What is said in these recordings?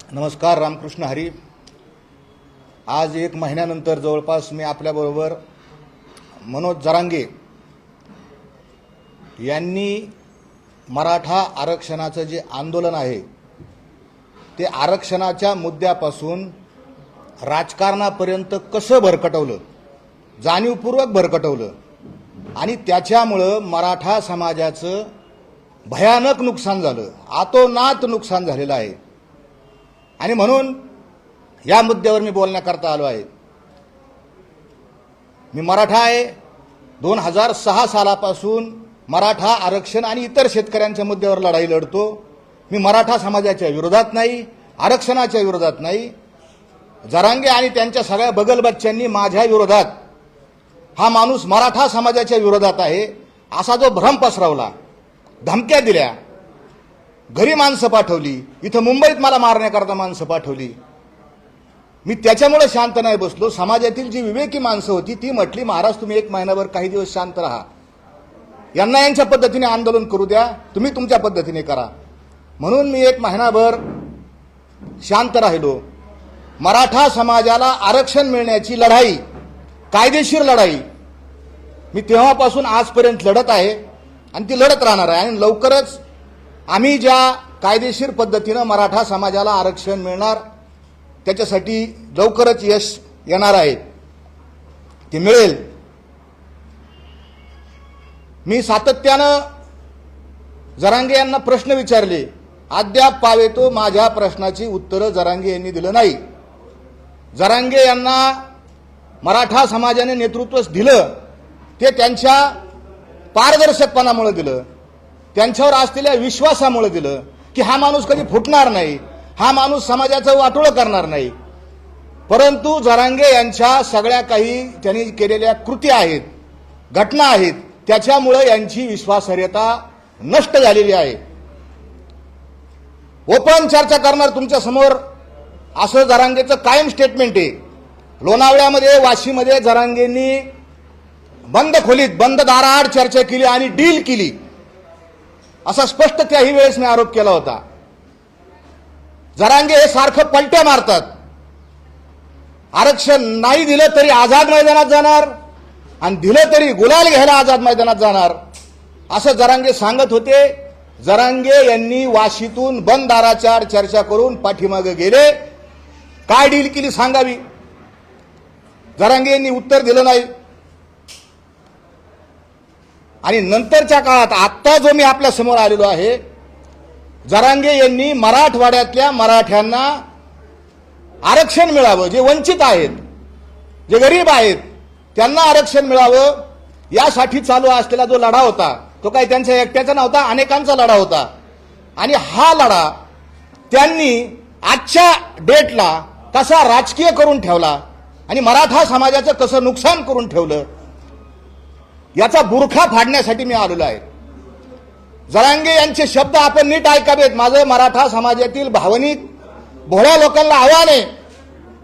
नमस्कार. रामकृष्ण हरी. आज एक महिन्यानंतर जवळपास मी आपल्याबरोबर मनोज जरांगे यांनी मराठा आरक्षणाचं जे आंदोलन आहे ते आरक्षणाच्या मुद्द्यापासून राजकारणापर्यंत कसं भरकटवलं, जाणीवपूर्वक भरकटवलं आणि त्याच्यामुळं मराठा समाजाचं भयानक नुकसान झालं, आतोनात नुकसान झालेलं आहे. आणि म्हणून या मुद्द्यावर मी बोलण्याकरता आलो आहे. मी मराठा आहे. 2006 सालापासून मराठा आरक्षण आणि इतर शेतकऱ्यांच्या मुद्द्यावर लढाई लढतो. मी मराठा समाजाच्या विरोधात नाही, आरक्षणाच्या विरोधात नाही. जरांगे आणि त्यांच्या सगळ्या बगलबच्च्यांनी माझ्या विरोधात, हा माणूस मराठा समाजाच्या विरोधात आहे असा जो भ्रम पसरवला, धमक्या दिल्या, घरी माणसं पाठवली, इथं मुंबईत मला मारण्याकरता माणसं पाठवली. मी त्याच्यामुळे शांत नाही बसलो. समाजातील जी विवेकी माणसं होती ती म्हटली, महाराज तुम्ही एक महिनाभर काही दिवस शांत राहा, यांना यांच्या पद्धतीने आंदोलन करू द्या, तुम्ही तुमच्या पद्धतीने करा. म्हणून मी एक महिनाभर शांत राहिलो. मराठा समाजाला आरक्षण मिळण्याची लढाई, कायदेशीर लढाई मी तेव्हापासून आजपर्यंत लढत आहे आणि ती लढत राहणार आहे. आणि लवकरच आम्ही ज्या कायदेशीर पद्धतीनं मराठा समाजाला आरक्षण मिळणार त्याच्यासाठी लवकरच यश येणार आहे, ते मिळेल. मी सातत्यानं जरांगे यांना प्रश्न विचारले, अद्याप पावेतो माझ्या प्रश्नाची उत्तरं जरांगे यांनी दिलं नाही. जरांगे यांना मराठा समाजाने नेतृत्व दिलं ते त्यांच्या पारदर्शकपणामुळे दिलं, त्यांच्यावर असलेल्या विश्वासामुळे दिलं की हा माणूस कधी फुटणार नाही, हा माणूस समाजाचं वाटोळं करणार नाही. परंतु जरांगे यांच्या सगळ्या काही त्यांनी केलेल्या कृती आहेत, घटना आहेत, त्याच्यामुळे यांची विश्वासार्हता नष्ट झालेली आहे. ओपन चर्चा करणार तुमच्या समोर असं जरांगेचं कायम स्टेटमेंट आहे. लोणावळ्यामध्ये, वाशीमध्ये जरांगेंनी बंद खोलीत, बंद दाराआड चर्चा केली आणि डील केली असा स्पष्ट त्याही वेळेस मी आरोप केला होता. जरांगे हे सारखं पलट्या मारतात. आरक्षण नाही दिलं तरी आझाद मैदानात जाणार आणि दिलं तरी गुलाल घ्यायला आझाद मैदानात जाणार असं जरांगे सांगत होते. जरांगे यांनी वाशीतून बंद दाराआड चर्चा करून पाठीमागे गेले. काय डील केली सांगावी? जरांगे यांनी उत्तर दिलं नाही. आणि नंतरच्या काळात आत्ता जो मी आपल्या समोर आलेलो आहे, जरांगे यांनी मराठवाड्यातल्या मराठ्यांना आरक्षण मिळावं, जे वंचित आहेत, जे गरीब आहेत त्यांना आरक्षण मिळावं यासाठी चालू असलेला जो लढा होता तो काही त्यांच्या एकट्याचा नव्हता, अनेकांचा लढा होता. आणि हा लढा त्यांनी आजच्या डेटला कसा राजकीय करून ठेवला आणि मराठा समाजाचं कसं नुकसान करून ठेवलं याचा बुरखा फाडण्यासाठी मी आलेलो आहे. जरांगे यांचे शब्द आपण नीट ऐकावेत. माझं मराठा समाजातील भावनिक भोळ्या लोकांना आव्हान आहे.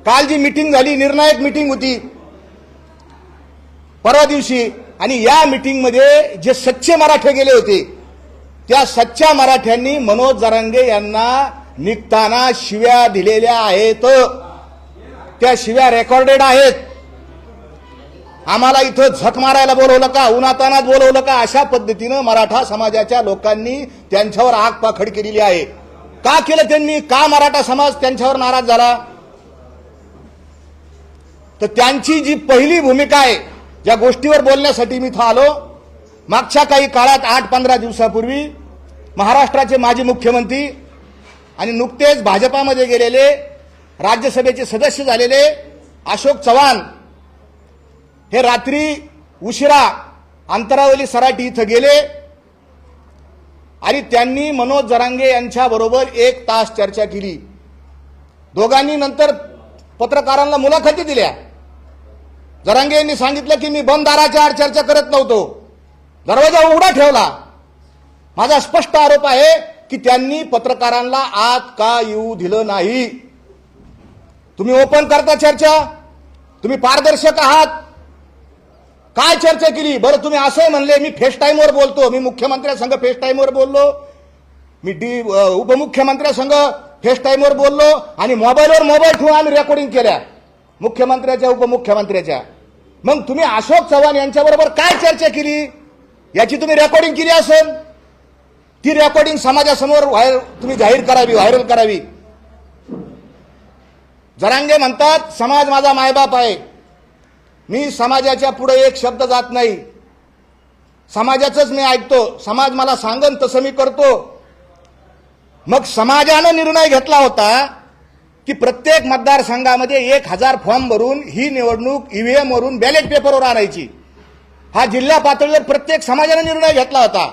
काल जी मीटिंग झाली, निर्णायक मीटिंग होती परवा दिवशी, आणि या मीटिंगमध्ये जे सच्चे मराठे गेले होते त्या सच्च्या मराठ्यांनी मनोज जरांगे यांना निघताना शिव्या दिलेल्या आहेत. त्या शिव्या रेकॉर्डेड आहेत. आम्हाला इथं झक मारायला बोलवलं का, उन्हातानात बोलवलं का, अशा पद्धतीनं मराठा समाजाच्या लोकांनी त्यांच्यावर आगपाखड केलेली आहे. का केलं त्यांनी? का मराठा समाज त्यांच्यावर नाराज झाला? तर त्यांची जी पहिली भूमिका आहे, ज्या गोष्टीवर बोलण्यासाठी मी इथं आलो, मागच्या काही काळात 8-15 दिवसापूर्वी महाराष्ट्राचे माजी मुख्यमंत्री आणि नुकतेच भाजपामध्ये गेलेले, राज्यसभेचे सदस्य झालेले अशोक चव्हाण हे रात्री उशिरा अंतरावली सराटी इथं गेले आणि त्यांनी मनोज जरांगे यांच्या बरोबर 1 तास चर्चा केली. दोघांनी नंतर पत्रकारांना मुलाखती दिल्या. जरांगे यांनी सांगितलं की मी बंद दाराच्या आड चर्चा करत नव्हतो, दरवाजा उघडा ठेवला. माझा स्पष्ट आरोप आहे की त्यांनी पत्रकारांना आत का येऊ दिलं नाही. तुम्ही ओपन करता चर्चा, तुम्ही पारदर्शक आहात, काय चर्चा केली? बरं तुम्ही असं म्हणले मी फेस टाईमवर बोलतो, मी मुख्यमंत्र्यांसंग फेस टाईमवर बोललो, मी उपमुख्यमंत्र्यांसंग फेस टाईमवर बोललो आणि मोबाईल ठेवून आम्ही रेकॉर्डिंग केल्या मुख्यमंत्र्याच्या उपमुख्यमंत्र्याच्या. मग तुम्ही अशोक चव्हाण यांच्याबरोबर काय चर्चा केली याची तुम्ही रेकॉर्डिंग केली असेल, ती रेकॉर्डिंग समाजासमोर तुम्ही जाहीर करावी, व्हायरल करावी. जरांगे म्हणतात समाज माझा मायबाप आहे. मी समाजाच्या पुढे एक शब्द जात नाही, समाजाचंच मी ऐकतो, समाज मला सांगन तसं मी करतो. मग समाजानं निर्णय घेतला होता की प्रत्येक मतदारसंघामध्ये 1000 फॉर्म भरून ही निवडणूक ईव्हीएम वरून बॅलेट पेपरवर आणायची. हा जिल्हा पातळीवर प्रत्येक समाजाने निर्णय घेतला होता.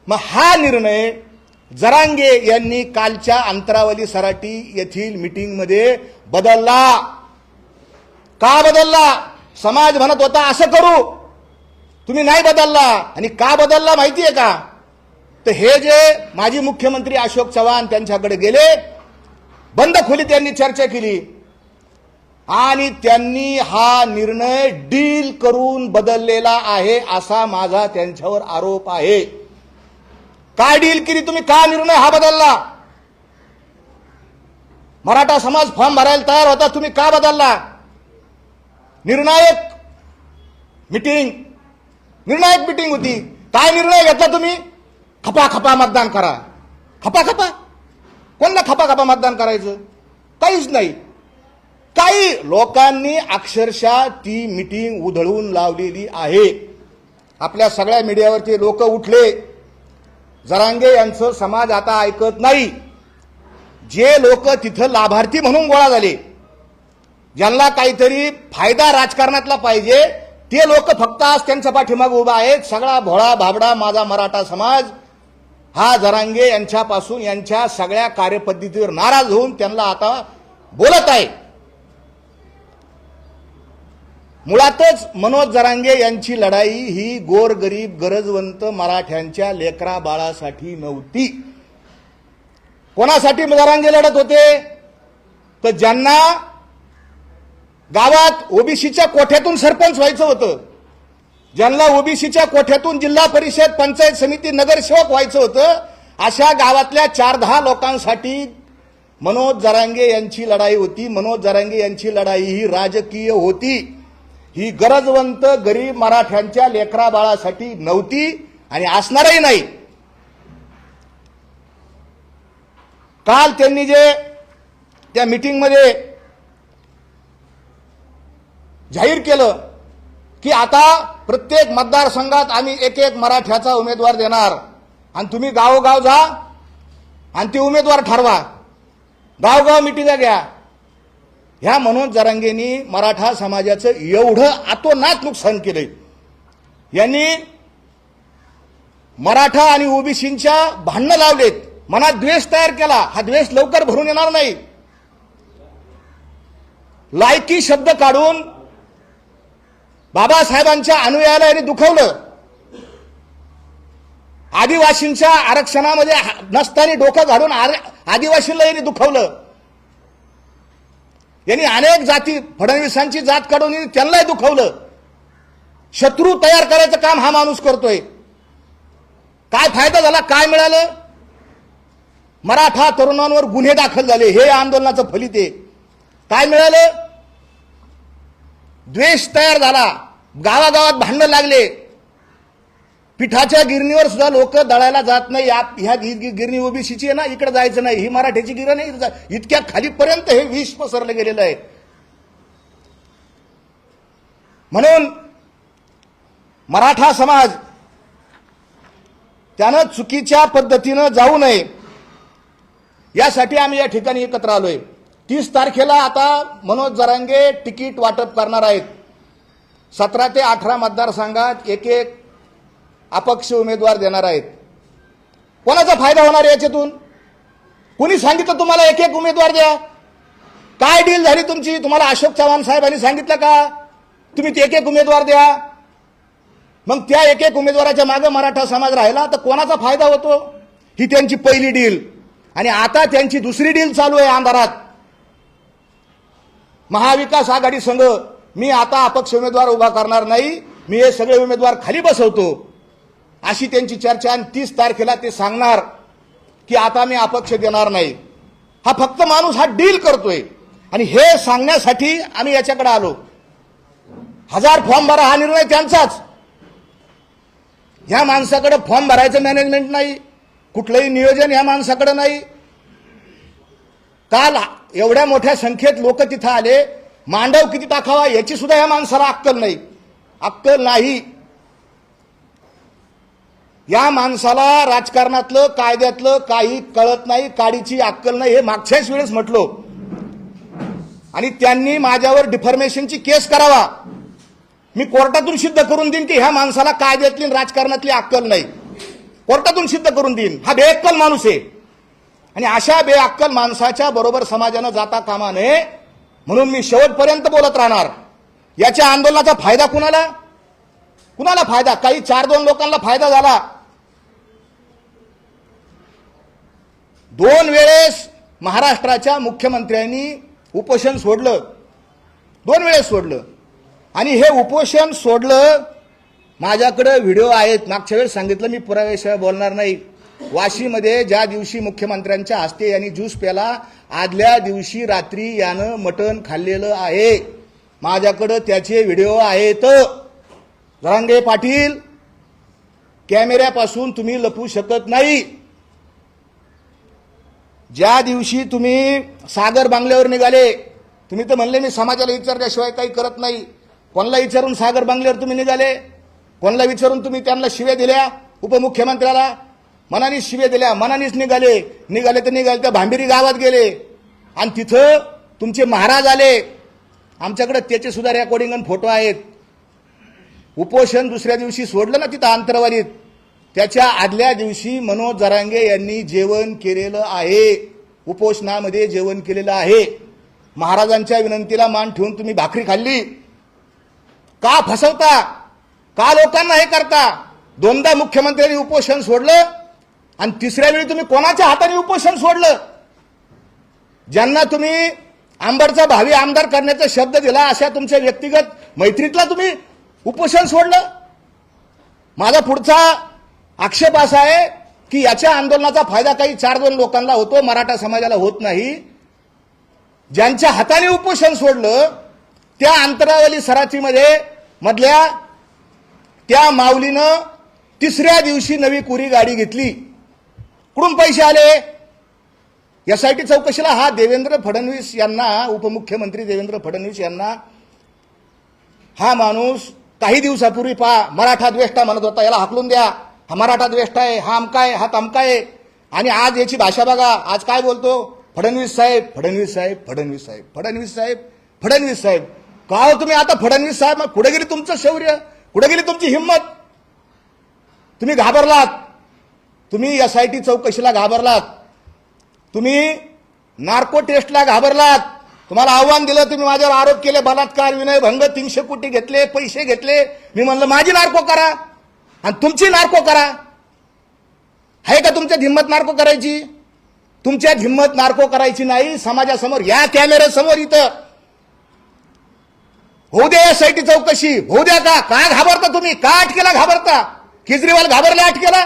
मग हा निर्णय जरांगे यांनी कालच्या अंतरावली सराटी येथील मीटिंगमध्ये बदलला. का बदलला? समाज म्हणत होता असं करू, तुम्ही नाही बदलला. आणि का बदलला माहितीये का? तर हे जे माजी मुख्यमंत्री अशोक चव्हाण त्यांच्याकडे गेले, बंद खोलीत त्यांनी चर्चा केली आणि त्यांनी हा निर्णय डील करून बदललेला आहे असा माझा त्यांच्यावर आरोप आहे. काय डील केली तुम्ही? का निर्णय हा बदलला? मराठा समाज फॉर्म भरायला तयार होता, तुम्ही का बदलला? निर्णायक मीटिंग होती. काय निर्णय घेतला तुम्ही? खपाखपा मतदान करा. खपाखपा? कोणला खपाखपा मतदान करायचं? काहीच नाही. काही लोकांनी अक्षरशः ती मीटिंग उधळून लावलेली आहे. आपल्या सगळ्या मीडियावरती लोक उठले. जरांगे यांचं समाज आता ऐकत नाही. जे लोक तिथं लाभार्थी म्हणून गोळा झाले, ज्यांना काहीतरी फायदा राजकारणातला पाहिजे, ते लोक फक्त आज त्यांच्या पाठीमागे उभा आहेत. सगळा भोळा भाबडा माझा मराठा समाज हा जरांगे यांच्यापासून यांच्या सगळ्या कार्यपद्धतीवर नाराज होऊन त्यांना आता बोलत आहे. मुळातच मनोज जरांगे यांची लढाई ही गोरगरीब गरजवंत मराठ्यांच्या लेकरा बाळासाठी नव्हती. कोणासाठी जरांगे लढत होते? तर ज्यांना गावात ओबीसीच्या कोठ्यातून सरपंच व्हायचं होतं, ज्यांना ओबीसीच्या कोठ्यातून जिल्हा परिषद, पंचायत समिती, नगरसेवक व्हायचं होतं, अशा गावातल्या 4-10 लोकांसाठी मनोज जरांगे यांची लढाई होती. मनोज जरांगे यांची लढाई ही राजकीय होती. ही गरजवंत गरीब मराठ्यांच्या लेकरा बाळासाठी नव्हती आणि असणारही नाही. काल त्यांनी जे त्या मीटिंगमध्ये जाहीर केलं की आता प्रत्येक मतदारसंघात आम्ही एक मराठ्याचा उमेदवार देणार आणि तुम्ही गावोगाव जा आणि ते उमेदवार ठरवा, गावगाव मिटिंगा घ्या. ह्या मनोज जरांगेंनी मराठा समाजाचं एवढं अतोनात नुकसान केलंय. यांनी मराठा आणि ओबीसींच्या भांडणं लावलेत, मनात द्वेष तयार केला. हा द्वेष लवकर भरून येणार नाही. लायकी शब्द काढून बाबासाहेबांच्या अनुयायाला यांनी दुखवलं. आदिवासींच्या आरक्षणामध्ये नसताना डोकं घालून आदिवासींना यांनी दुखवलं. यांनी अनेक जाती, फडणवीसांची जात काढून त्यांनाही दुखवलं. शत्रू तयार करायचं काम हा माणूस करतोय. काय फायदा झाला? काय मिळालं? मराठा तरुणांवर गुन्हे दाखल झाले. हे आंदोलनाचं फलित आहे. काय मिळालं? द्वेष तयार झाला. गावागावात भांडणं लागले. पिठाच्या गिरणीवर सुद्धा लोक दळायला जात नाही. ह्या गिरणी ओबीसीची आहे ना, इकडे जायचं नाही. ही मराठ्याची गिरणी नाही. इतक्या खालीपर्यंत हे विष पसरलं गेलेलं आहे. म्हणून मराठा समाज त्यानं चुकीच्या पद्धतीनं जाऊ नये यासाठी आम्ही या ठिकाणी एकत्र आलोय. 30 तारखेला आता मनोज जरांगे तिकीट वाटप करणार आहेत. 17 ते 18 मतदारसंघात एक अपक्ष उमेदवार देणार आहेत. कोणाचा फायदा होणार याच्यातून? कोणी सांगितलं तुम्हाला एक उमेदवार द्या? काय डील झाली तुमची? तुम्हाला अशोक चव्हाण साहेबांनी सांगितलं का तुम्ही एक उमेदवार द्या? मग त्या एक उमेदवाराच्या मागे मराठा समाज राहिला तर कोणाचा फायदा होतो? ही त्यांची पहिली डील. आणि आता त्यांची दुसरी डील चालू आहे अंधारात. महाविकास आघाडी संघ मी आता अपक्ष उमेदवार उभा करणार नाही, मी हे सगळे उमेदवार खाली बसवतो, अशी त्यांची चर्चा. आणि 30 तारखेला ते सांगणार की आता मी अपक्ष देणार नाही. हा फक्त माणूस हा डील करतोय आणि हे सांगण्यासाठी आम्ही याच्याकडे आलो. 1000 फॉर्म भरा हा निर्णय त्यांचाच. ह्या माणसाकडे फॉर्म भरायचं मॅनेजमेंट नाही, कुठलंही नियोजन ह्या माणसाकडे नाही. काल एवढ्या मोठ्या संख्येत लोक तिथं आले, मांडव किती टाकावा याची सुद्धा ह्या माणसाला अक्कल नाही. अक्कल नाही. या माणसाला राजकारणातलं कायद्यातलं काही कळत नाही, काडीची अक्कल नाही. हे मागच्याच वेळेस म्हटलो आणि त्यांनी माझ्यावर डिफॉर्मेशनची केस करावा. मी कोर्टातून सिद्ध करून देईन की ह्या माणसाला कायद्यातली राजकारणातली अक्कल नाही. कोर्टातून सिद्ध करून देईन. हा बेअक्कल माणूस आहे आणि अशा बेअक्कल माणसाच्या बरोबर समाजानं जाता कामा नये म्हणून मी शेवटपर्यंत बोलत राहणार. याच्या आंदोलनाचा फायदा कुणाला कुणाला फायदा? काही 4-2 लोकांना फायदा झाला. 2 वेळेस महाराष्ट्राच्या मुख्यमंत्र्यांनी उपोषण सोडलं, 2 वेळेस सोडलं आणि हे उपोषण सोडलं. माझ्याकडे व्हिडिओ आहेत. मागच्या वेळेस सांगितलं मी पुराव्याशिवाय बोलणार नाही. वाशीमध्ये ज्या दिवशी मुख्यमंत्र्यांच्या हस्ते यांनी ज्यूस प्याला, आदल्या दिवशी रात्री यानं मटण खाल्लेलं आहे. माझ्याकडे त्याचे व्हिडिओ आहेत. जरांगे पाटील, कॅमेऱ्यापासून तुम्ही लपू शकत नाही. ज्या दिवशी तुम्ही सागर बांगल्यावर निघाले, तुम्ही तर म्हणले मी समाजाला विचारल्याशिवाय काही करत नाही. कोणाला विचारून सागर बांगल्यावर तुम्ही निघाले? कोणाला विचारून तुम्ही त्यांना शिव्या दिल्या? उपमुख्यमंत्र्याला मनानीच शिव्या दिल्या, मनानीच निघाले तर निघाले त्या भांबिरी गावात गेले आणि तिथं तुमचे महाराज आले. आमच्याकडे त्याचे सुद्धा रेकॉर्डिंग आणि फोटो आहेत. उपोषण दुसऱ्या दिवशी सोडलं ना तिथं आंतरवालीत, त्याच्या आदल्या दिवशी मनोज जरांगे यांनी जेवण केलेलं आहे. उपोषणामध्ये जेवण केलेलं आहे. महाराजांच्या विनंतीला मान ठेवून तुम्ही भाकरी खाल्ली. का फसवता? का लोकांना हे करता? 2दा मुख्यमंत्र्यांनी उपोषण सोडलं आणि तिसऱ्या वेळी तुम्ही कोणाच्या हाताने उपोषण सोडलं? ज्यांना तुम्ही आंबडचा भावी आमदार करण्याचा शब्द दिला अशा तुमच्या व्यक्तिगत मैत्रीतला तुम्ही उपोषण सोडलं. माझा पुढचा आक्षेप असा आहे की याच्या आंदोलनाचा फायदा काही 4-2 लोकांना होतो, मराठा समाजाला होत नाही. ज्यांच्या हाताने उपोषण सोडलं त्या अंतरावली सराटीमध्ये मधल्या त्या माऊलीनं तिसऱ्या दिवशी नवी कुरी गाडी घेतली. कुठून पैसे आले? यासाठी चौकशीला हा देवेंद्र फडणवीस यांना, उपमुख्यमंत्री देवेंद्र फडणवीस यांना हा माणूस काही दिवसापूर्वी मराठा द्वेष्टा म्हणत होता. याला हाकलून द्या, हा मराठा द्वेष्टा आहे, हा अमका आहे, हा तमका आहे. आणि आज याची भाषा बघा. आज काय बोलतो? फडणवीस साहेब, फडणवीस साहेब, फडणवीस साहेब, फडणवीस साहेब, फडणवीस साहेब. का हो तुम्ही आता फडणवीस साहेब? कुठे गेली तुमचं शौर्य? कुठे गेली तुमची हिंमत? तुम्ही घाबरलात. तुम्ही SIT चौकशीला घाबरलात. तुम्ही नार्को टेस्टला घाबरलात. तुम्हाला आव्हान दिलं, तुम्ही माझ्यावर आरोप केले, बलात्कार, विनयभंग, 300 कोटी घेतले, पैसे घेतले. मी म्हणलं माझी नार्को करा आणि तुमची नार्को करा. आहे का तुमच्यात हिंमत नार्को करायची? तुमच्यात हिंमत नार्को करायची नाही. समाजासमोर, या कॅमेऱ्यासमोर इथं होऊ द्या SIT चौकशी, होऊ द्या. का घाबरता तुम्ही? का अटकेला घाबरता? केजरीवाल घाबरले अटकेला?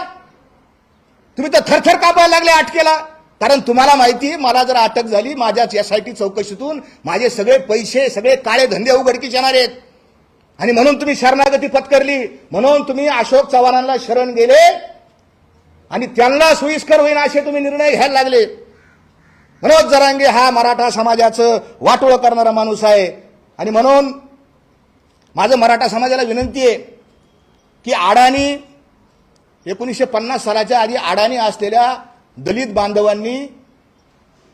तुम्ही तर थरथर कापायला लागले अटकेला. कारण तुम्हाला माहिती, मला जर अटक झाली माझ्याच SIT चौकशीतून माझे सगळे पैसे, सगळे काळे धंदे उघडकीस येणार आहेत. आणि म्हणून तुम्ही शरणागती पत्करली. म्हणून तुम्ही अशोक चव्हाणांना शरण गेले आणि त्यांना सोयीस्कर होईल असे तुम्ही निर्णय घ्यायला लागले. मनोज जरांगे हा मराठा समाजाचं वाटोळं करणारा माणूस आहे. आणि म्हणून माझं मराठा समाजाला विनंती आहे की अडाणी 1950 सालाच्या आधी अडाणी असलेल्या दलित बांधवांनी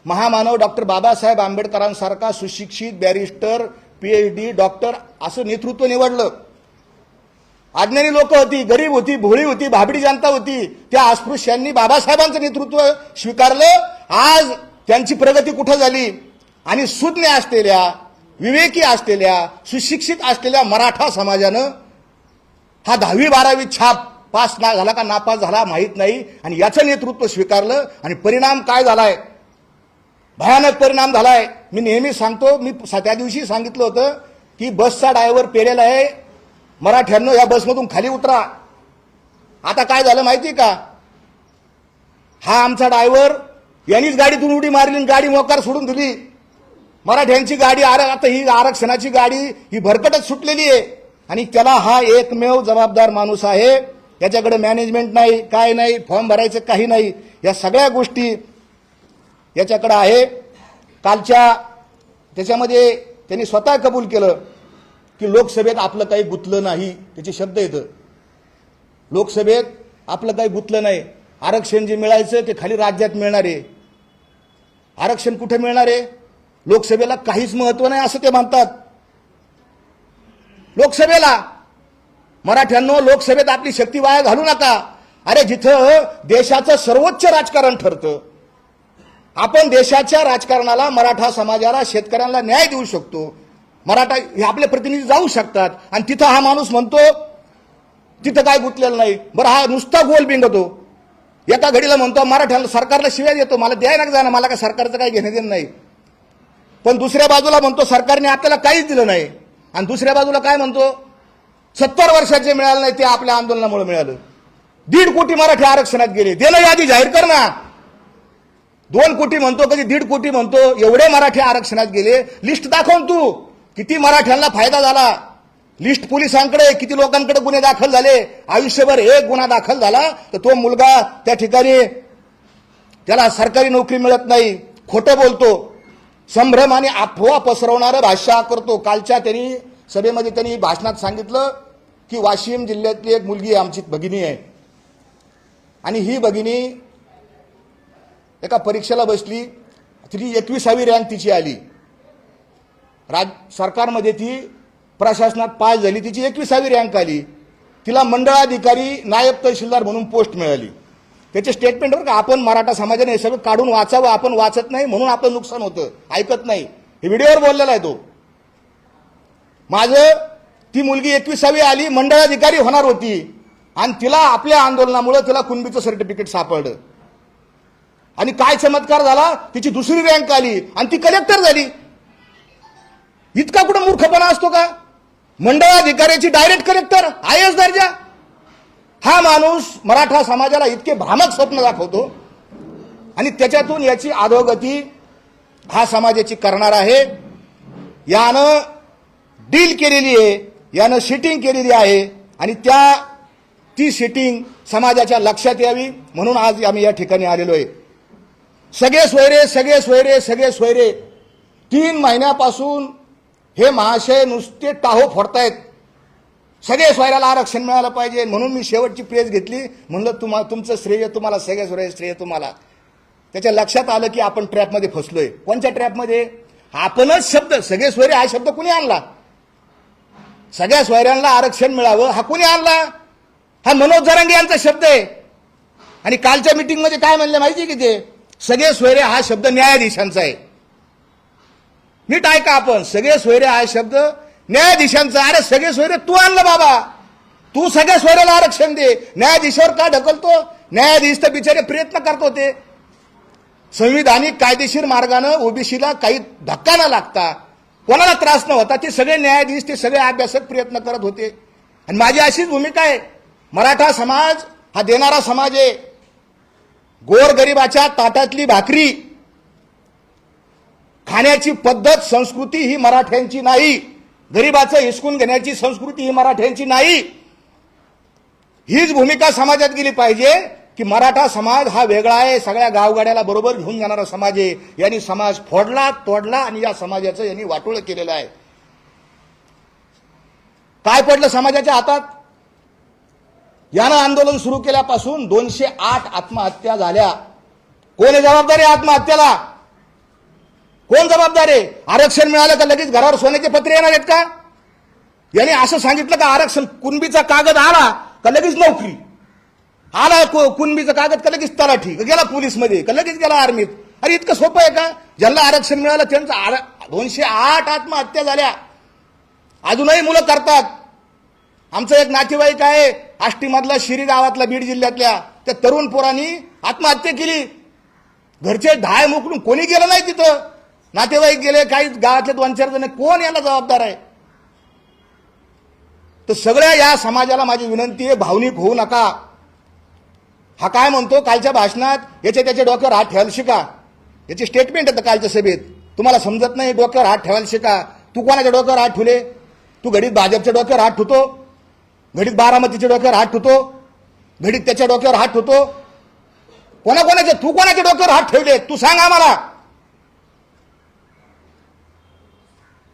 महामानव डॉक्टर बाबासाहेब आंबेडकरांसारखा सुशिक्षित बॅरिस्टर, PhD, डॉक्टर असं नेतृत्व निवडलं. अज्ञानी लोक होती, गरीब होती, भोळी होती, भाबडी जनता होती. त्या अस्पृश्यांनी बाबासाहेबांचं नेतृत्व स्वीकारलं. आज त्यांची प्रगती कुठं झाली? आणि सुज्ञ असलेल्या, विवेकी असलेल्या, सुशिक्षित असलेल्या मराठा समाजानं हा 10वी-12वी छाप पास झाला का नापास झाला माहीत नाही आणि याचं नेतृत्व स्वीकारलं. आणि परिणाम काय झालाय? भयानक परिणाम झालाय. मी नेहमी सांगतो, मी त्या दिवशी सांगितलं होतं की बसचा ड्रायव्हर पेलेला आहे, मराठ्यांनो या बसमधून खाली उतरा. आता काय झालं माहिती का? हा आमचा ड्रायव्हर यांनीच गाडीतून उडी मारली आणि गाडी मोकार सोडून दिली. मराठ्यांची गाडी आता ही आरक्षणाची गाडी ही भरकटच सुटलेली आहे आणि त्याला हा एकमेव जबाबदार माणूस आहे. याच्याकडे मॅनेजमेंट नाही, काय नाही, फॉर्म भरायचं काही नाही, या सगळ्या गोष्टी याच्याकडे आहे. कालच्या त्याच्यामध्ये त्यांनी स्वतः कबूल केलं की लोकसभेत आपलं काही गुंतलं नाही. त्याचे शब्द येतं, लोकसभेत आपलं काही गुंतलं नाही. आरक्षण जे मिळायचं ते खाली राज्यात मिळणार आहे. आरक्षण कुठे मिळणार आहे? लोकसभेला काहीच महत्व नाही असं ते म्हणतात. लोकसभेला मराठ्यांनो, लोकसभेत आपली शक्ती वाया घालू नका. अरे जिथं देशाचं सर्वोच्च राजकारण ठरतं, आपण देशाच्या राजकारणाला, मराठा समाजाला, शेतकऱ्यांना न्याय देऊ शकतो. मराठा हे आपले प्रतिनिधी जाऊ शकतात आणि तिथं हा माणूस म्हणतो तिथं काय गुंतलेलं नाही. बरं, हा नुसता गोल बिंगतो. एका घडीला म्हणतो मराठ्यांना, सरकारला शिव्या देतो, मला द्याय ना जाणं, मला काय सरकारचं काही घेणं देणं नाही. पण दुसऱ्या बाजूला म्हणतो सरकारने आपल्याला काहीच दिलं नाही. आणि दुसऱ्या बाजूला काय म्हणतो, 70 वर्षाचे मिळालं नाही ते आपल्या आंदोलनामुळे मिळालं. 1.5 कोटी मराठी आरक्षणात गेले, देणं यादी जाहीर कर ना. 2 कोटी म्हणतो, कधी 1.5 कोटी म्हणतो, एवढे मराठी आरक्षणात गेले. लिस्ट दाखवून तू किती मराठ्यांना फायदा झाला. लिस्ट पोलिसांकडे किती लोकांकडे गुन्हे दाखल झाले. आयुष्यभर एक गुन्हा दाखल झाला तर तो मुलगा त्या ठिकाणी त्याला सरकारी नोकरी मिळत नाही, खोटं बोलतो, संभ्रम आणि अफवा पसरवणारं भाषा करतो. कालच्या त्यांनी सभेमध्ये त्यांनी भाषणात सांगितलं की वाशिम जिल्ह्यातली एक मुलगी आमची भगिनी आहे आणि ही भगिनी एका परीक्षेला बसली, तिची 21वी रँक तिची आली. सरकारमध्ये ती प्रशासनात पास झाली, तिची 21वी रँक आली. तिला मंडळाधिकारी, नायब तहसीलदार म्हणून पोस्ट मिळाली. त्याचे स्टेटमेंटवर का आपण मराठा समाजाने हे सगळं काढून वाचावं, आपण वाचत नाही म्हणून आपलं नुकसान होतं, ऐकत नाही. हे व्हिडिओवर बोललेला आहे तो. माझं ती मुलगी 21वी आली, मंडळाधिकारी होणार होती आणि तिला आपल्या आंदोलनामुळे तिला कुणबीचं सर्टिफिकेट सापडलं. आणि काय चमत्कार झाला, तिची 2री रँक आली आणि ती कलेक्टर झाली. इतका कुठं मूर्खपणा असतो का? मंडळाधिकाऱ्याची डायरेक्ट कलेक्टर, IAS दर्जा. हा माणूस मराठा समाजाला इतके भ्रामक स्वप्न दाखवतो आणि त्याच्यातून याची अधोगती हा समाजाची करणार आहे. यानं डील केलेली आहे, यानं सिटिंग केलेली आहे आणि ती सिटिंग समाजाच्या लक्षात यावी म्हणून आज आम्ही या ठिकाणी आलेलो आहे. सगळे सोयरे, सगळे सोयरे, सगळे सोयरे. 3 महिन्यापासून हे महाशय नुसते टाहो फोडतायत. सगळे सोयऱ्याला आरक्षण मिळालं पाहिजे म्हणून मी शेवटची प्रेस घेतली. म्हणलं तुमचं श्रेय तुम्हाला, सगळ्या सोयऱ्याचं श्रेय तुम्हाला. त्याच्या लक्षात आलं की आपण ट्रॅपमध्ये फसलोय. कोणत्या ट्रॅपमध्ये? आपणच शब्द सगळे सोयरे हा शब्द कुणी आणला? सगळ्या सोयऱ्यांना आरक्षण मिळावं हा कुणी आणला? हा मनोज जरांगे यांचा शब्द आहे. आणि कालच्या मीटिंगमध्ये काय म्हणले माहिती की ते सगळे सोयरे हा शब्द न्यायाधीशांचा आहे. नीट ऐका, आपण सगळे सोयरे हा शब्द न्यायाधीशांचा. अरे सगळे सोयरे तू आणलं बाबा, तू सगळ्या सोयऱ्याला आरक्षण दे. न्यायाधीशावर का ढकलतो? न्यायाधीश तर बिचारे प्रयत्न करत होते संविधानिक कायदेशीर मार्गाने ओबीसीला काही धक्का न लागता, कोणाला त्रास न होता, ते सगळे न्यायाधीश, ते सगळे अभ्यासक प्रयत्न करत होते. आणि माझी अशीच भूमिका आहे. मराठा समाज हा देणारा समाज आहे. गोरगरिबाच्या ताटातली भाकरी खाण्याची पद्धत, संस्कृती ही मराठ्यांची नाही. गरिबाचं हिसकून घेण्याची संस्कृती ही मराठ्यांची नाही. हीच भूमिका समाजात गेली पाहिजे की मराठा समाज हा वेगळा आहे, सगळ्या गावगाड्याला बरोबर घेऊन जाणारा समाज आहे. यांनी समाज फोडला, तोडला आणि या समाजाचं यांनी वाटोळं केलेलं आहे. काय पडलं समाजाच्या हातात? यानं आंदोलन सुरू केल्यापासून 208 आत्महत्या झाल्या. कोण आहे जबाबदार आहे आत्महत्याला? कोण जबाबदार आहे? आरक्षण मिळालं का लगेच घरावर सोन्याचे पत्रे येणार आहेत का? याने असं सांगितलं का आरक्षण कुणबीचा कागद आला का लगेच नोकरी, आला कुणबीचा कागद का लगेच तलाठी, गेला पोलीसमध्ये का लगेच गेला आर्मीत? अरे इतकं सोपं आहे का? ज्यांना आरक्षण मिळालं त्यांचं 208 आत्महत्या झाल्या. अजूनही मुलं करतात. आमचं एक नातेवाईक आहे आष्टीमधला, शिरी गावातला, बीड जिल्ह्यातल्या, त्या तरुण पोरांनी आत्महत्या केली. घरचे ढाय मोकळून कोणी गेलं नाही तिथं. नातेवाईक गेले, काही गावातले 2-4 जण. कोण याला जबाबदार आहे? तर सगळ्या या समाजाला माझी विनंती आहे, भावनिक होऊ नका. हा काय म्हणतो कालच्या भाषणात याच्या त्याच्या डोक्यावर हात ठेवायला शिका, याचे स्टेटमेंट येतं कालच्या सभेत. तुम्हाला समजत नाही डोक्यावर हात ठेवायला शिका. तू कोणाच्या डोक्यावर हात ठेवले? तू घडीत भाजपच्या डोक्यावर हात ठेवतो, घडीत बारामतीच्या डोक्यावर हात ठेवतो, घडीत त्याच्या डोक्यावर हात ठेवतो. कोणाकोणाचे तू कोणाच्या डोक्यावर हात ठेवले तू सांग आम्हाला.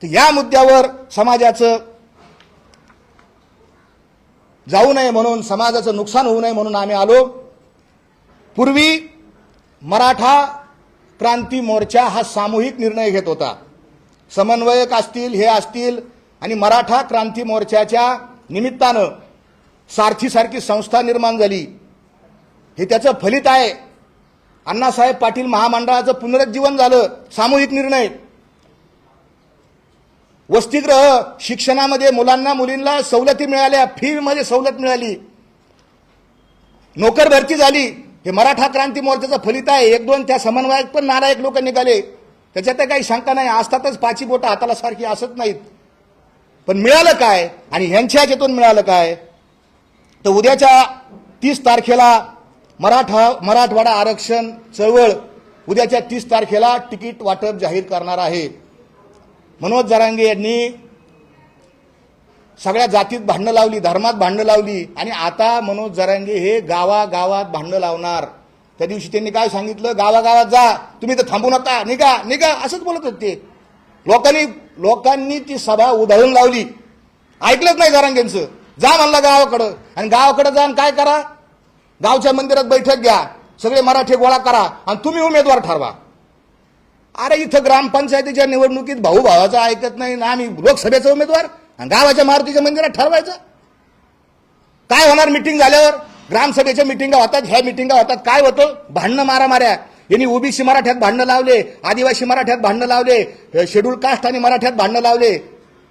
तर या मुद्द्यावर समाजाचं जाऊ नये म्हणून, समाजाचं नुकसान होऊ नये म्हणून आम्ही आलो. पूर्वी मराठा क्रांती मोर्चा हा सामूहिक निर्णय घेत होता. समन्वयक असतील, हे असतील, आणि मराठा क्रांती मोर्चाच्या निमित्तानं सारथी संस्था निर्माण झाली. हे त्याचं फलित आहे. अण्णासाहेब पाटील महामंडळाचं पुनरुज्जीवन झालं. सामूहिक निर्णय. वसतिगृह शिक्षणामध्ये मुलांना मुलींना सवलती मिळाल्या, फी मध्ये सवलत मिळाली, नोकर भरती झाली. हे मराठा क्रांती मोर्चाचं फलित आहे. एक दोन त्या समन्वयक पण नालायक लोक निघाले, त्याच्यात काही शंका नाही. असतातच पाची बोटं हाताला सारखी असत नाहीत. पण मिळालं काय आणि ह्यांच्या ह्याच्यातून मिळालं काय? तर उद्याच्या 30 तारखेला मराठवाडा आरक्षण चळवळ उद्याच्या 30 तारखेला तिकीट वाटप जाहीर करणार आहे. मनोज जरांगे यांनी सगळ्या जातीत भांडणं लावली, धर्मात भांडणं लावली, आणि आता मनोज जरांगे हे गावागावात भांडणं लावणार. त्या दिवशी त्यांनी काय सांगितलं? गावागावात जा, तुम्ही तर थांबू नका, निघा निघा, असंच बोलत होते. लोकांनी ती सभा उधळून लावली. ऐकलंच नाही जरांगेंचं. जा म्हणलं गावाकडं, आणि गावाकडे जाऊन काय करा? गावच्या मंदिरात बैठक घ्या, सगळे मराठी गोळा करा आणि तुम्ही उमेदवार ठरवा. अरे इथं ग्रामपंचायतीच्या निवडणुकीत भाऊ भावाचं ऐकत नाही ना, आम्ही लोकसभेचा उमेदवार आणि गावाच्या मारुतीच्या मंदिरात ठरवायचं. काय होणार? मिटिंग झाल्यावर ग्रामसभेच्या मिटिंगा होतात, ह्या मिटिंगा होतात, काय होतं? भांडणं मारामाऱ्या. यांनी ओबीसी मराठ्यात भांडणं लावले, आदिवासी मराठ्यात भांडणं लावले, शेड्यूल कास्ट आणि मराठ्यात भांडणं लावले.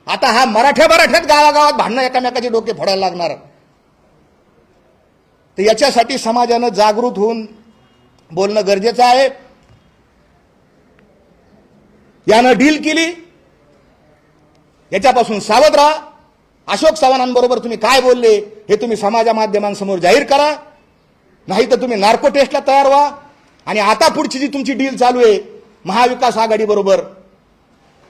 आता हा मराठ्यात गावागावात भांडणं एकामेकाचे डोके फोडायला लागणार. तर याच्यासाठी समाजानं जागृत होऊन बोलणं गरजेचं आहे. यानं डील केली, याच्यापासून सावध राहा. अशोक चव्हाणांबरोबर तुम्ही काय बोलले हे तुम्ही समाज माध्यमांसमोर जाहीर करा, नाही तर तुम्ही नार्को टेस्टला तयार व्हा. आणि आता पुढची जी तुमची डील चालू आहे महाविकास आघाडी बरोबर,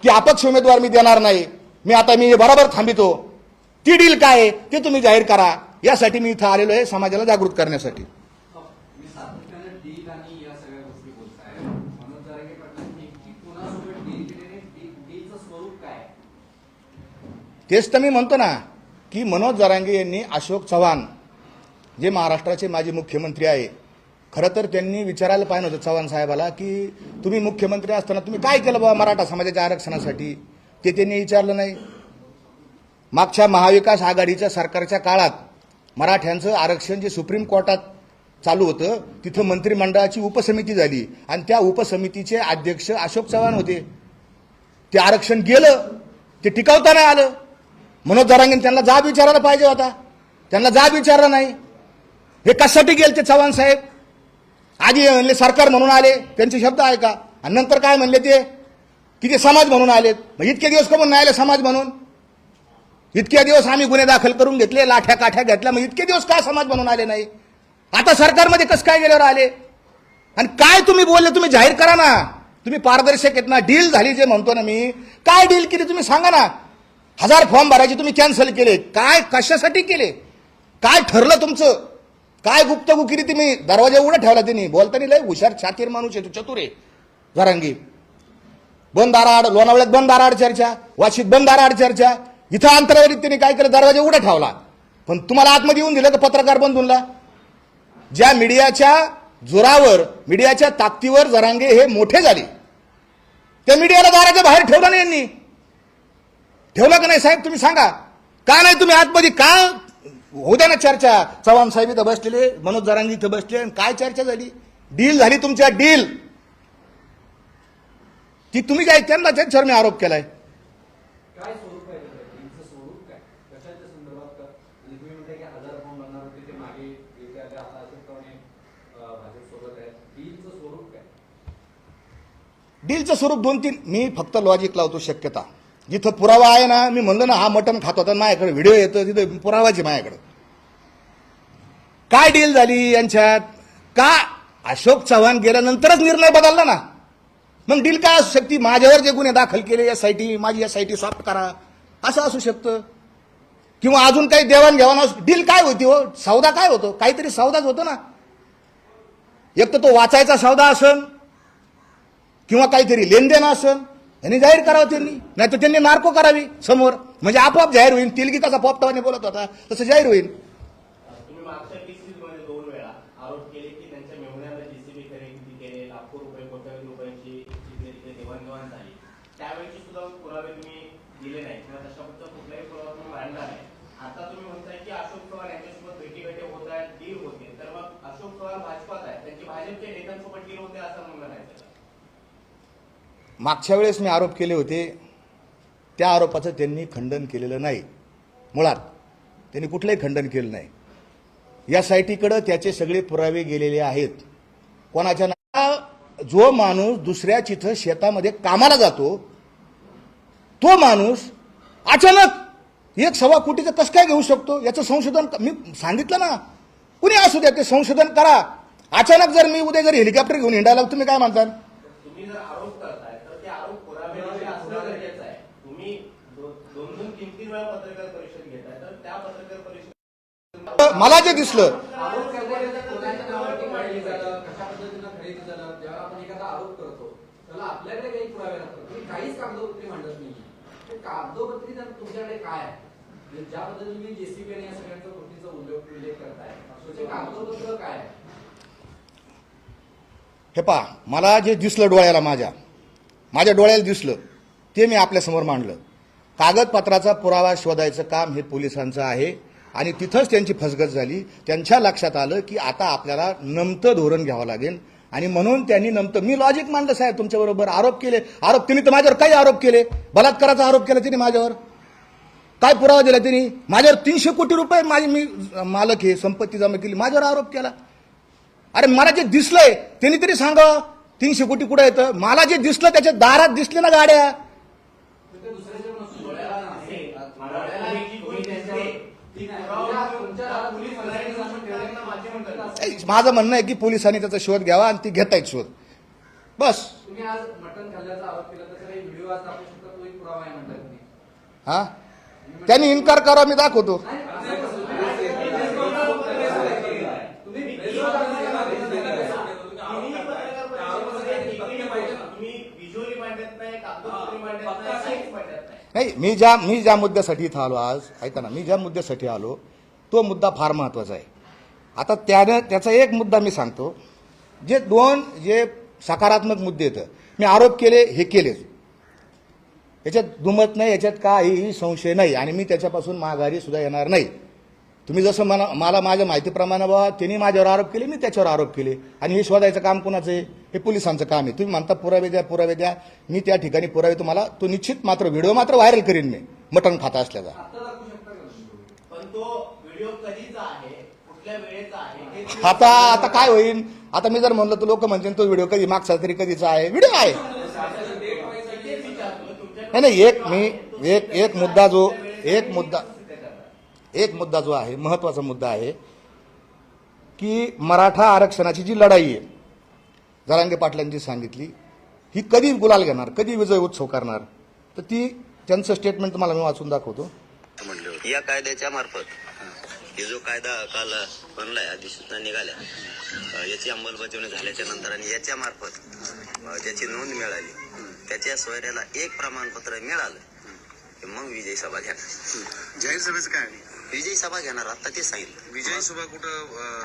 की अपक्ष उमेदवार मी देणार नाही, मी बरोबर थांबितो, ती डील काय आहे ते तुम्ही जाहीर करा. यासाठी मी इथं आलेलो आहे, समाजाला जागृत करण्यासाठी. तेच तर मी म्हणतो ना, की मनोज जरांगे यांनी अशोक चव्हाण जे महाराष्ट्राचे माजी मुख्यमंत्री आहे, खरं तर त्यांनी विचारायला पाहिजे होतं चव्हाण साहेबाला, की तुम्ही मुख्यमंत्री असताना तुम्ही काय केलं बाबा मराठा समाजाच्या आरक्षणासाठी, ते त्यांनी विचारलं नाही. मागच्या महाविकास आघाडीच्या सरकारच्या काळात मराठ्यांचं आरक्षण जे सुप्रीम कोर्टात चालू होतं, तिथं मंत्रिमंडळाची उपसमिती झाली आणि त्या उपसमितीचे अध्यक्ष अशोक चव्हाण होते. ते आरक्षण गेलं, ते टिकवता नाही आलं. मनोज जरांगे त्यांना जाब विचारायला पाहिजे होता, त्यांना जाब विचारला नाही. हे कशासाठी गेले ते चव्हाण साहेब? आधी म्हणले सरकार म्हणून आले, त्यांचे शब्द ऐका, आणि नंतर काय म्हणले ते, की ते समाज म्हणून आलेत. मग इतके दिवस कमून नाही आले समाज म्हणून? इतके दिवस आम्ही गुन्हे दाखल करून घेतले, लाठ्या काठ्या घेतल्या, मग इतके दिवस काय समाज म्हणून आले नाही? आता सरकारमध्ये कसं काय गेल्यावर आले? आणि काय तुम्ही बोलले तुम्ही जाहीर करा ना. तुम्ही पारदर्शक आहेत ना. डील झाली जे म्हणतो ना मी, काय डील केली तुम्ही सांगा ना. 1000 फॉर्म भरायचे तुम्ही कॅन्सल केले, काय कशासाठी केले? काय ठरलं तुमचं? काय गुप्तगुकिरी तुम्ही दरवाजा उघडा ठेवला? त्यांनी बोलताना लय हुशार छातीर माणूस आहे, चतुर आहे जरांगे. बंद दाराआड, लोणावळ्यात बंद दाराआड चर्चा, वाशीत बंद दाराआड चर्चा, इथं अंतरावरीत त्यांनी काय केलं? दरवाजा उघडा ठेवला. पण तुम्हाला आतमध्ये येऊन दिलं का पत्रकार बंधूंना? ज्या मीडियाच्या जोरावर, मीडियाच्या ताकदीवर जरांगे हे मोठे झाले, त्या मीडियाला दाराच्या बाहेर ठेवलं नाही यांनी. ठेवलं का नाही साहेब? तुम्ही सांगा. का नाही तुम्ही आतमध्ये? का होऊ द्या ना चर्चा. चव्हाण साहेब इथं बसलेले, मनोज जरांगे इथं बसले, काय चर्चा झाली? डील झाली तुमच्या, डील. ती तुम्ही काय त्यांना त्यांच्यावर मी आरोप केलाय. काय स्वरूप आहे डीलचं? स्वरूप काय? कशाच्या संदर्भात? म्हणजे तुम्ही म्हणताय की 1000 फॉर्म बनणार होते, ते मागे येते, आता अशोकपणे भाजप सोबत आहे. डीलचं स्वरूप काय? डीलचं स्वरूप 2-3 मी फक्त लॉजिक लावतो. शक्यता जिथं पुरावा आहे ना, मी म्हणलं ना हा मटण खात होता, माझ्याकडे व्हिडिओ येतो, तिथे पुरावाची माझ्याकडे. काय डील झाली यांच्यात? का अशोक चव्हाण गेल्यानंतरच निर्णय बदलला ना. मग डील काय असू शकते, माझ्यावर जे गुन्हे दाखल केले एसआयटी, माझी एसआयटी सॉफ्ट करा, असं असू शकतं. किंवा अजून काही देवाणघेवाण, डील काय होती हो, सौदा काय होतो, काहीतरी सौदाच होतो ना. एक तर तो वाचायचा सौदा असेल किंवा काहीतरी लेनदेन असेल, यांनी जाहीर करावं त्यांनी, नाही तर त्यांनी नार्को करावी समोर, म्हणजे आपोआप जाहीर होईल. तिलगी कसा पोपटावाने बोलत होता तसं जाहीर होईल. तुम्ही मागच्या केसेसमध्ये 2 वेळा आरोप केले की त्यांच्या मेहुण्याला जेसीबी खरेदी केले, लाखो रुपये, कोट्यावधी रुपयांची तिथे देवाणघेवाण झाली, त्यावेळी सुद्धा पुरावे तुम्ही दिले नाही किंवा तशाबद्दल कुठलाही पुरावा तुम्ही मांडला नाही. आता तुम्ही म्हणताय की अशोक चव्हाण यांच्यासोबत भेटीगाठी होत आहेत, डील होते, तर मग अशोक चव्हाण भाजपात आहे, त्यांची भाजपच्या नेत्यांसोबत डील होते असं म्हणणं नाही. मागच्या वेळेस मी आरोप केले होते, त्या आरोपाचं त्यांनी खंडन केलेलं नाही. मुळात त्यांनी कुठलंही खंडन केलं नाही. या साईटीकडं त्याचे सगळे पुरावे गेलेले आहेत. कोणाच्या जो माणूस दुसऱ्या तिथं शेतामध्ये कामाला जातो, तो माणूस अचानक 1.25 कोटीचं कसं काय घेऊ शकतो, याचं संशोधन मी सांगितलं ना. कुणी असू द्या, ते संशोधन करा. अचानक जर मी उद्या जर हेलिकॉप्टर घेऊन हिंडायला, तुम्ही काय म्हणता? तुम्ही जर आरोप करताय तर ते आरोप पुरावे असणं गरजेचं आहे. तुम्ही 2-3 वेळा पत्रकार परिषद घेताय, तर त्या पत्रकार परिषद मला जे दिसलं, आरोप करणाऱ्याच्या कोणाच्या नावावरती काढली झालं, कशा पद्धतीनं खरेदी झालं, जेव्हा आपण एखादा आरोप करतो त्याला आपल्याकडे काही पुरावे लागतात. तुम्ही काहीच कागदोपत्री मांडत नाही. ते कागदोपत्री तुमच्याकडे काय आहे, म्हणजे ज्या पद्धतीने तुम्ही जेसीबी आणि या सगळ्यांच्या गोष्टीचा उल्लेख करताय, त्याचे कागदोपत्र काय आहे? हे पहा, मला जे दिसलं डोळ्याला, माझ्या डोळ्याला दिसलं ते मी आपल्यासमोर मांडलं. कागदपत्राचा पुरावा शोधायचं काम हे पोलिसांचं आहे आणि तिथंच त्यांची फसगत झाली. त्यांच्या लक्षात आलं की आता आपल्याला नमतं धोरण घ्यावं लागेल आणि म्हणून त्यांनी मी लॉजिक मांडलं साहेब तुमच्याबरोबर. आरोप केले, त्यांनी तर माझ्यावर काही आरोप केले, बलात्काराचा आरोप केला त्यांनी माझ्यावर. काय पुरावा दिला त्यांनी? माझ्यावर 300 कोटी रुपये मी मालक हे संपत्ती जमा केली, माझ्यावर आरोप केला. अरे मला जे दिसलंय त्यांनी तरी सांगा 300 कोटी कुठे येतं. मला जे दिसलं त्याच्या दारात दिसले ना गाड्या. माझं म्हणणं आहे की पोलिसांनी त्याचा शोध घ्यावा आणि ती घेतायत शोध, बस. तुम्ही आज मटण खाल्ल्याचा आरोप केला, त्याचा काही व्हिडिओ आज दाखवू शकता, तो एक पुरावा आहे म्हणतात तुम्ही. हा, त्यांनी इन्कार करा, मी दाखवतो. नाही, मी ज्या मुद्द्यासाठी इथं आलो आज, ऐका ना, मी ज्या मुद्द्यासाठी आलो तो मुद्दा फार महत्वाचा आहे. आता त्याचा एक मुद्दा मी सांगतो. जे सकारात्मक मुद्दे आहेत, मी आरोप केले हे केलेच, याच्यात दुमत नाही, याच्यात काहीही संशय नाही आणि मी त्याच्यापासून माघारी सुद्धा येणार नाही. तुम्ही जसं मला माझ्या माहितीप्रमाणे बाबा त्यांनी माझ्यावर आरोप केले, मी त्याच्यावर आरोप केले आणि हे शोधायचं काम कोणाचं आहे? हे पोलिसांचं काम आहे. तुम्ही म्हणता पुरावे द्या, मी त्या ठिकाणी पुरावे तुम्हाला तो निश्चित मात्र व्हिडिओ मात्र व्हायरल करीन मी, मटण खाता असल्याचा. पण तो व्हिडिओ कधीचा आहे, कुठल्या वेळेचा आहे? आता काय होईल? आता मी जर म्हणलं तर लोक म्हणतील तो व्हिडिओ कधी मागचा तरी कधीचा आहे, व्हिडिओ आहे. नाही, एक मुद्दा जो आहे, महत्वाचा मुद्दा आहे की मराठा आरक्षणाची जी लढाई आहे, जरांगे पाटलांची सांगितली, ही कधी गुलाल घेणार, कधी विजय उत्सव करणार, तर ती त्यांचं स्टेटमेंट तुम्हाला मी वाचून दाखवतो. या कायद्याच्या मार्फत हे जो कायदा काल बनलाय, अधिसूचना निघाल्या, याची अंमलबजावणी झाल्याच्या नंतर आणि याच्या मार्फत ज्याची नोंद मिळाली त्याच्या सोयऱ्याला एक प्रमाणपत्र मिळालं की मग विजयी सभा घेणार. जाहीर सभेचं काय? विजयी सभा घेणार, आता ते सांगितलं. विजयी सभा कुठं?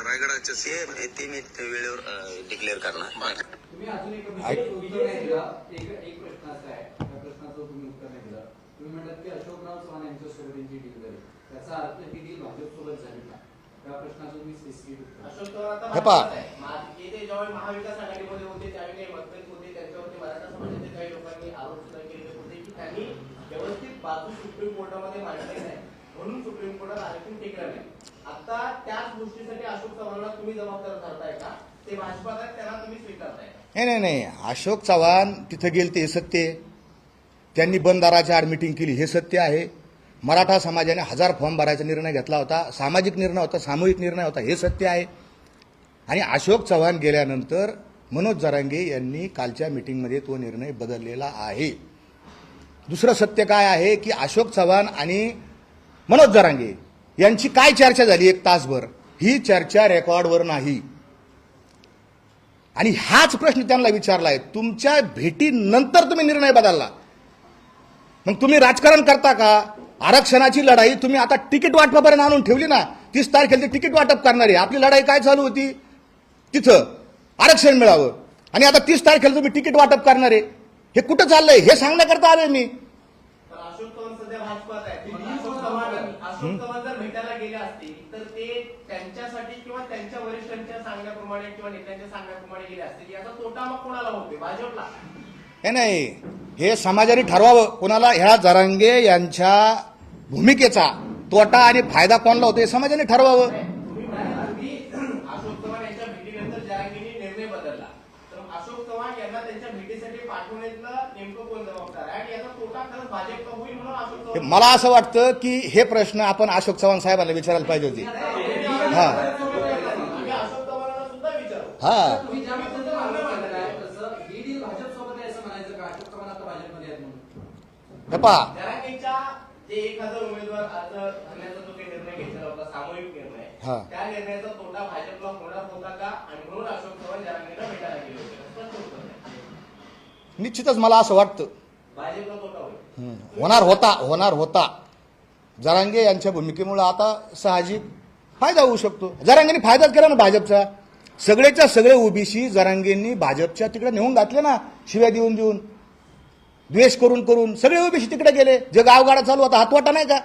रायगडाच्या ते मी वेळेवर डिक्लेअर करणार. तुम्ही अजून एक उत्तर नाही दिलं. एक प्रश्न असा आहे, त्या प्रश्नाचं तुम्ही उत्तर नाही दिलं. तुम्ही म्हणतात की अशोकराव चव्हाण यांच्या सोबत जी डील झाली, त्याचा अर्थ ती डील भाजपसोबत झाली का? त्या प्रश्नाचं तुम्ही अशोक चव्हाण हे पहा, ज्यावेळी महाविकास आघाडीमध्ये होते त्यावेळी काही मतभेद होते, त्यांच्यावरती मराठा समाजातील काही लोकांनी आरोप सुद्धा केले होते की त्यांनी व्यवस्थित बाजू सुप्रीम कोर्टामध्ये मांडली नाही, म्हणून सुप्रीम कोर्टात आरक्षण टिकलं नाही. आता त्याच गोष्टीसाठी अशोक चव्हाणला तुम्ही जबाबदार धरताय का? ते भाजपात आहेत, त्यांना तुम्ही स्वीकारताय? नाही, अशोक चव्हाण तिथं गेले ते हे सत्य आहे. त्यांनी बंद दाराच्या आड मिटिंग केली हे सत्य आहे. मराठा समाजाने 1000 फॉर्म भरायचा निर्णय घेतला होता, सामाजिक निर्णय होता, सामूहिक निर्णय होता, हे सत्य आहे. आणि अशोक चव्हाण गेल्यानंतर मनोज जरांगे यांनी कालच्या मीटिंगमध्ये तो निर्णय बदललेला आहे. दुसरं सत्य काय आहे की अशोक चव्हाण आणि मनोज जरांगे यांची काय चर्चा झाली 1 तासभर, ही चर्चा रेकॉर्डवर नाही. आणि हाच प्रश्न त्यांना विचारला आहे. तुमच्या भेटीनंतर तुम्ही निर्णय बदलला, मग तुम्ही राजकारण करता का? आरक्षणाची लढाई तुम्ही आता तिकीट वाटपापर्यंत आणून ठेवली ना. 30 तारखेला ते तिकीट वाटप करणार आहे. आपली लढाई काय चालू होती? तिथं आरक्षण मिळावं. आणि आता 30 तारखेला तुम्ही तिकीट वाटप करणार आहे. हे कुठं चाललंय हे सांगण्याकरता आलोय मी. पण अशोक चव्हाण सध्या भाजपात आहे. पण अशोक चव्हाण जर भेटायला गेले असतील तर ते त्यांच्यासाठी किंवा त्यांच्या वरिष्ठांच्या सांगण्याप्रमाणे किंवा नेत्यांच्या सांगण्याप्रमाणे गेले असतील. याचा तोटा मग कोणाला होते? भाजपला. हे नाही, हे समाजाने ठरवावं कोणाला ह्या जरांगे यांच्या भूमिकेचा तोटा आणि फायदा कोणाला होतो हे समाजाने ठरवावं. तुम्ही म्हणाला की अशोक चव्हाण यांच्या भेटीनंतर जरांगेंनी निर्णय बदलला, तर अशोक चव्हाण यांना त्यांच्या भेटीसाठी पाठवण्यातलं नेमकं कोण जबाबदार आहे आणि याचा तोटा खरंच भाजपला होईल म्हणून अशोक हे चव्हाण. मला असं वाटतं की हे प्रश्न आपण अशोक चव्हाण साहेबांना विचारायला पाहिजे होते. हा आम्ही अशोक चव्हाणांना सुद्धा विचारू. हा तुम्ही ज्या पद्धतीने मागणं मांडताय तसं ही डील भाजपसोबत आहे असं म्हणायचं का? अशोक चव्हाण आता भाजपमध्ये आहेत म्हणून. हे पहा, जरांगेंच्या जे 1000 उमेदवार अर्ज भरण्याचा जो काही निर्णय घेतला होता, सामूहिक निर्णय, हा. त्या निर्णयाचा तोटा भाजपला होणार होता का? आणि म्हणून अशोक चव्हाण जरांगेंना भेटायला गेले होते. स्पष्ट उत्तर द्या. निश्चितच मला असं वाटतं भाजपला तोटा होईल. होणार होता. जरांगे यांच्या भूमिकेमुळे आता साहजिक फायदा होऊ शकतो. जरांगेंनी फायदाच केला ना भाजपचा. सगळेच्या सगळे ओबीसी जरांगेंनी भाजपच्या तिकडे नेऊन घातले ना, शिव्या देऊन देऊन, द्वेष करून करून सगळे ओबीसी तिकडे गेले. जे गावगाडा चालू होता हात वाटा नाही का?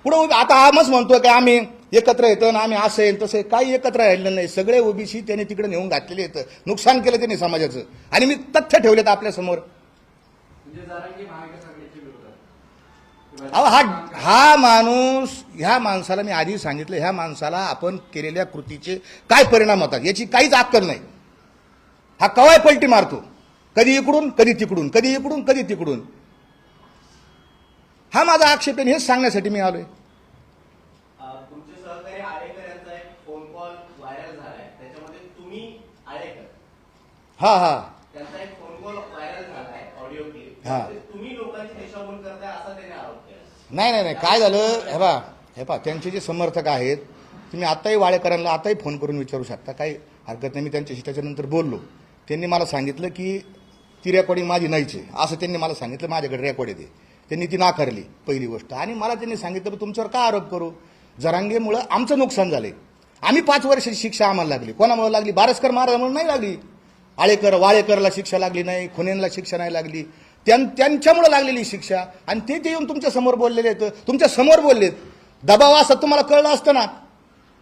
पुढे आता आमच म्हणतो की आम्ही एकत्र येतो ना, आम्ही असं येईल तसं. काही एकत्र राहिलं नाही. सगळे ओबीसी त्यांनी तिकडे नेऊन घातलेले येतं. नुकसान केलं त्यांनी समाजाचं. आणि मी तथ्य ठेवलेत आपल्या समोर. म्हणजे जरांगे महाविकास आघाडीच्या विरोधात. अहो हा माणूस, ह्या माणसाला मी आधी सांगितलं, ह्या माणसाला आपण केलेल्या कृतीचे काय परिणाम होतात याची काहीच अक्कल नाही. हा कवाय पलटी मारतो, कधी इकडून कधी तिकडून, कधी इकडून कधी तिकडून. हा माझा आक्षेप आहे. हेच सांगण्यासाठी मी आलोय. तुमचे सहकारी आळेकर यांचा एक फोन कॉल व्हायरल झालाय. त्याच्यामध्ये तुम्ही आळेकर हा त्यांचा एक फोन कॉल व्हायरल झालाय, ऑडिओ क्लिप. हा. तुम्ही लोकांची दिशाभूल करताय असा त्याने आरोप केला. नाही काय झालं, हे पहा त्यांचे जे समर्थक आहेत, तुम्ही आताही वाळेकरांना आताही फोन करून विचारू शकता, काही हरकत नाही. मी त्यांच्याशी त्याच्यानंतर बोललो. त्यांनी मला सांगितलं की ती रेकॉर्डिंग माझी नाहीच आहे असं त्यांनी मला सांगितलं. माझ्याकडे रेकॉर्ड येते. त्यांनी ती नाकारली पहिली गोष्ट. आणि मला त्यांनी सांगितलं की तुमच्यावर काय आरोप करू, जरांगेमुळं आमचं नुकसान झालंय. आम्ही 5 वर्षाची शिक्षा आम्हाला लागली. कोणामुळे लागली? बारस्कर महाराजांमुळे नाही लागली. वाळेकरला शिक्षा लागली नाही, खुनेंना शिक्षा नाही लागली. त्यांच्यामुळे लागलेली शिक्षा. आणि ते येऊन तुमच्या समोर बोललेले आहेत, तुमच्या समोर बोललेत. दबाव असं तुम्हाला कळलं असतं ना,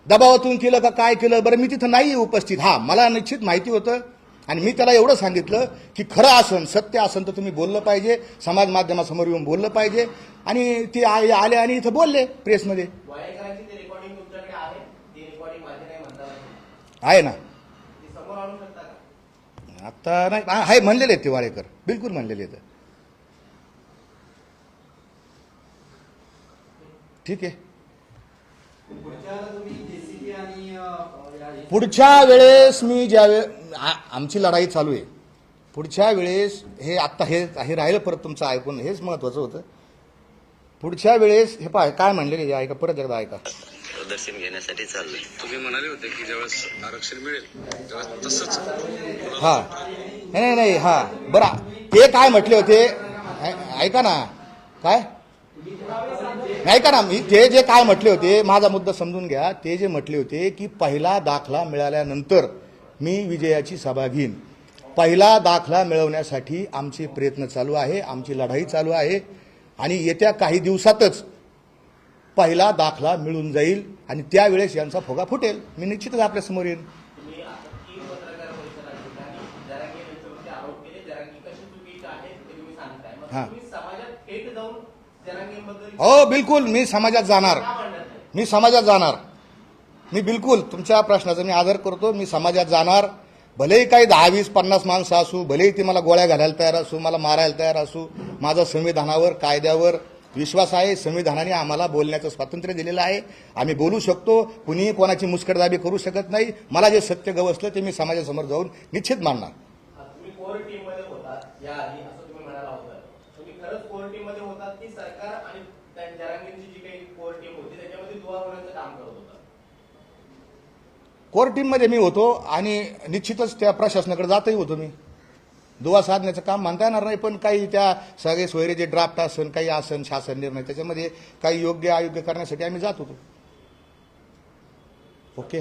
दबावातून केलं का काय केलं. बरं मी तिथं नाही उपस्थित. हा मला निश्चित माहिती होतं. आणि मी त्याला एवढं सांगितलं की खरं असन, सत्य असन तर तुम्ही बोललं पाहिजे, समाज माध्यमासमोर येऊन बोललं पाहिजे. आणि ते आले आणि इथं बोलले प्रेसमध्ये. वाळेकरांची ती रेकॉर्डिंग तुमच्याकडे आहे? ती रेकॉर्डिंग माझी नाही म्हणता आहे ना, ती समोर आणू शकता का? आता नाही आहे म्हणलेले आहेत ते वाळेकर, बिलकुल म्हणलेले आहेत. ठीक आहे. पुढच्या तुम्ही जेसीबी आणि पुढच्या वेळेस मी आमची लढाई चालू आहे. पुढच्या वेळेस हे आत्ता हे राहिलं परत तुमचं ऐकून, हेच महत्वाचं होतं. पुढच्या वेळेस हे काय म्हणलेले ऐका, परत एकदा ऐका. प्रदर्शन घेण्यासाठी चाललंय. तुम्ही म्हणाले होते की ज्यावेळेस आरक्षण मिळेल तेव्हा तसंच हा नाही हा बरं. ते काय म्हटले होते ऐका ना, काय ऐका ना, मी ते जे काय म्हटले होते, माझा मुद्दा समजून घ्या. ते जे म्हटले होते की पहिला दाखला मिळाल्यानंतर मी विजयाची सभा घेईन. पहिला दाखला मिळवण्यासाठी आमचे प्रयत्न चालू आहे, आमची लढाई चालू आहे. आणि येत्या काही दिवसातच पहिला दाखला मिळून जाईल आणि त्यावेळेस यांचा फुगा फुटेल. मी निश्चितच आपल्या समोर येईन. तुम्ही आता 3 पत्रकार परिषदा घेतल्या आणि जरांगे यांच्यावरती आरोप केले. जरांगे कशी चुकीचे आहेत ते तुम्ही सांगताय. मग हा. तुम्ही समाजात थेट जाऊन जरांगेबद्दल हो बिलकुल, मी समाजात जाणार. का म्हणत नाही? मी समाजात जाणार. मी बिलकुल तुमच्या प्रश्नाचा मी आदर करतो. मी समाजात जाणार. भलेही काही 10, 20, 50 माणसं असू, भलेही ती मला गोळ्या घालायला तयार असू, मला मारायला तयार असू, माझा संविधानावर, कायद्यावर विश्वास आहे. संविधानाने आम्हाला बोलण्याचं स्वातंत्र्य दिलेलं आहे. आम्ही बोलू शकतो. कुणीही कोणाची मुस्कटदाबी करू शकत नाही. मला जे सत्य गवसलं ते मी समाजासमोर जाऊन निश्चित मांडणार. तुम्ही कोर टीम मध्ये होतात याआधी असं तुम्ही म्हणाला होता. तुम्ही खरंच कोर टीम मध्ये होतात की सरकार आणि जरांगेंची जी काही कोर टीम होती त्याच्यामध्ये दुवा होण्याचं काम करत होता? कोर टीममध्ये मी होतो आणि निश्चितच त्या प्रशासनाकडे जातही होतो. मी दुवा साधण्याचं काम म्हणता येणार नाही, पण काही त्या सगळे सोयरे जे ड्राफ्ट असन, काही आसन, शासन निर्णय, त्याच्यामध्ये काही योग्य अयोग्य करण्यासाठी आम्ही जात होतो. ओके.